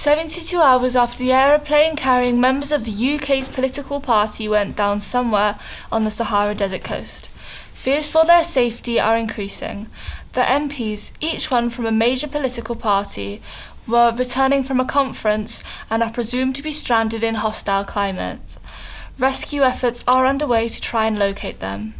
72 hours after the aeroplane carrying members of the UK's political party went down somewhere on the Sahara Desert coast, fears for their safety are increasing. The MPs, each one from a major political party, were returning from a conference and are presumed to be stranded in hostile climates. Rescue efforts are underway to try and locate them.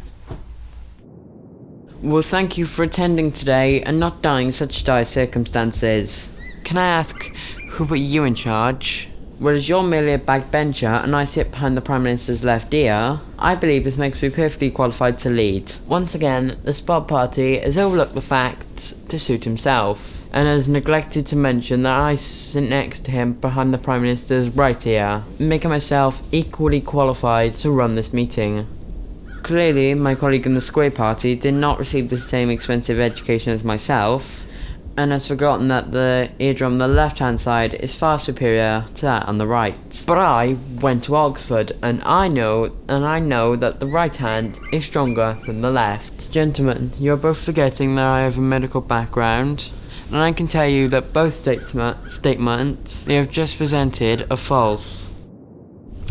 Well, thank you for attending today and not dying in such dire circumstances. Can I ask, who put you in charge? Well, as you're merely a backbencher and I sit behind the Prime Minister's left ear, I believe this makes me perfectly qualified to lead. Once again, the Spot Party has overlooked the fact to suit himself, and has neglected to mention that I sit next to him behind the Prime Minister's right ear, making myself equally qualified to run this meeting. Clearly, my colleague in the Square Party did not receive the same expensive education as myself, and has forgotten that the eardrum on the left-hand side is far superior to that on the right. But I went to Oxford, and I know that the right hand is stronger than the left. Gentlemen, you're both forgetting that I have a medical background, and I can tell you that both statements you have just presented are false.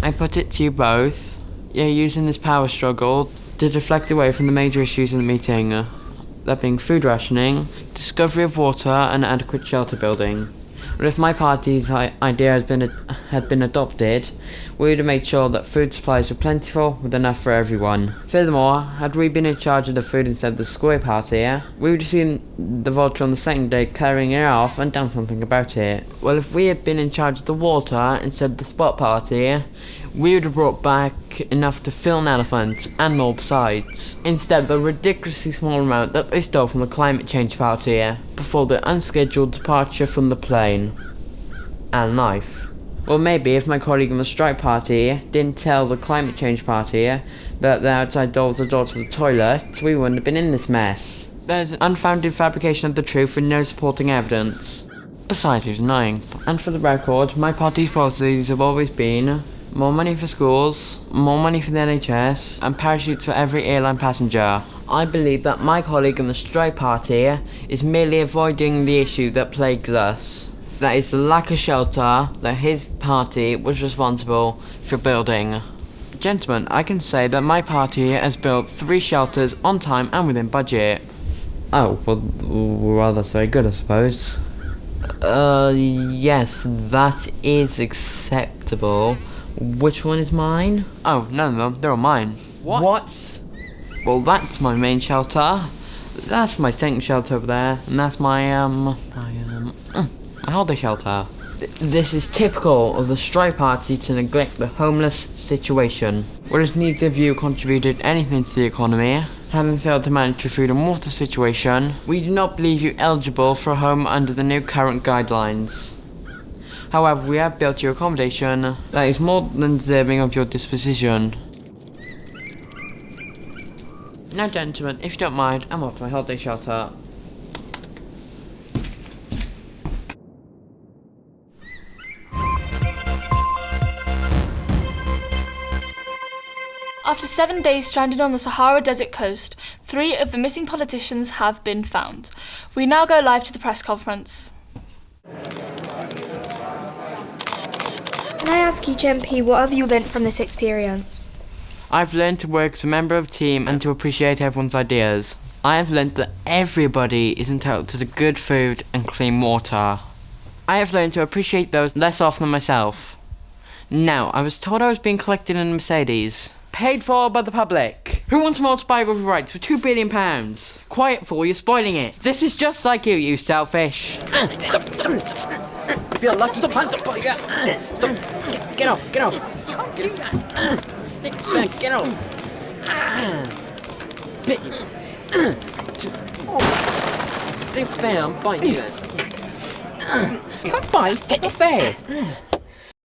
I put it to you both. You're using this power struggle to deflect away from the major issues in the meeting, that being food rationing, discovery of water and adequate shelter building. But if my party's idea had been adopted, we would have made sure that food supplies were plentiful with enough for everyone. Furthermore, had we been in charge of the food instead of the Square Party, we would have seen the vulture on the second day carrying it off and done something about it. Well, if we had been in charge of the water instead of the Spot Party, we would have brought back enough to fill an elephant and more besides. Instead, the ridiculously small amount that they stole from the Climate Change Party before the unscheduled departure from the plane. And life. Well, maybe if my colleague in the Strike Party didn't tell the Climate Change Party that the outside door was the door to the toilet, we wouldn't have been in this mess. There's an unfounded fabrication of the truth with no supporting evidence. Besides, it was annoying. And for the record, my party's policies have always been more money for schools, more money for the NHS, and parachutes for every airline passenger. I believe that my colleague in the Strike Party is merely avoiding the issue that plagues us. That is the lack of shelter that his party was responsible for building. Gentlemen, I can say that my party has built 3 shelters on time and within budget. Oh, well that's very good, I suppose. Yes, that is acceptable. Which one is mine? Oh, none of them. They're all mine. What? Well, that's my main shelter. That's my second shelter over there. And that's my holiday shelter. This is typical of the Strike Party to neglect the homeless situation. Whereas neither of you contributed anything to the economy, having failed to manage your food and water situation, we do not believe you eligible for a home under the new current guidelines. However, we have built your accommodation that is more than deserving of your disposition. Now, gentlemen, if you don't mind, I'm off to my holiday shelter. After 7 days stranded on the Sahara Desert coast, 3 of the missing politicians have been found. We now go live to the press conference. Can I ask each MP, what have you learnt from this experience? I've learned to work as a member of a team and to appreciate everyone's ideas. I have learned that everybody is entitled to the good food and clean water. I have learned to appreciate those less off than myself. Now, I was told I was being collected in a Mercedes, paid for by the public. Who wants more biography rights for £2 billion? Quiet, fool, you're spoiling it. This is just like you selfish. Feel lucky. Stop. Get off. Get off. Big fan, bite you then. Come on, take it fair.